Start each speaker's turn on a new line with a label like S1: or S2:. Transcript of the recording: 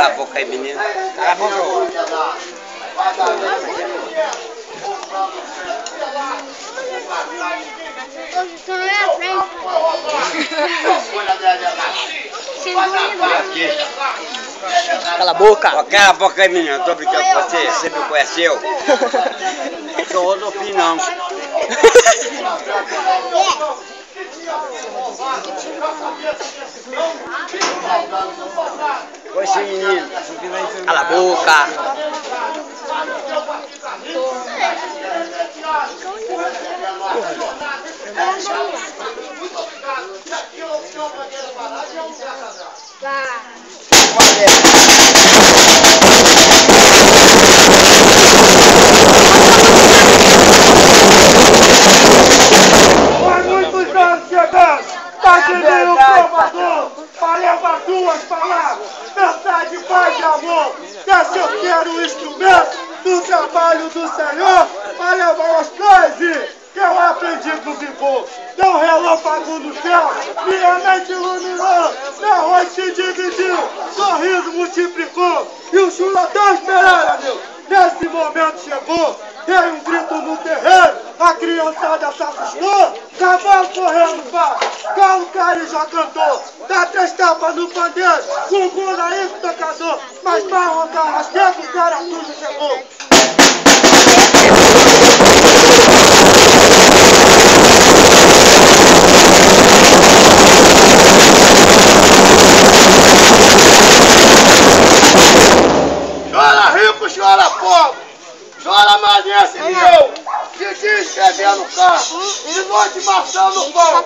S1: a boca aí, menino.
S2: Cala a boca.
S3: Tô na minha frente.
S1: Aqui.
S2: Cala a boca.
S1: Cala a boca aí, menino. Eu tô brincando com você. Você me conheceu? Sou outro fim, não. Oi, esse menino.
S2: Cala a boca.
S4: Faz muitos anos chegando, tá entendendo o provador? Para levar duas palavras, verdade, paz e amor. Esse eu quero o instrumento do trabalho do Senhor para levar as coisas que eu aprendi com o Vigor. Deu um relâmpago no céu, minha mente iluminou, minha noite se dividiu, sorriso multiplicou e o chulatão esperando, meu. Nesse momento chegou, veio um grito no terreiro, a criançada se assustou, cavalo correndo para, galo cari já cantou, dá 3 tapas no pandeiro, bumbum na isso tocador, mas barro carrasqueiro, o cara tudo chegou. Chora rico, chora pobre, chora maneça e eu, de dia escrevendo carro, de noite marchando no pão.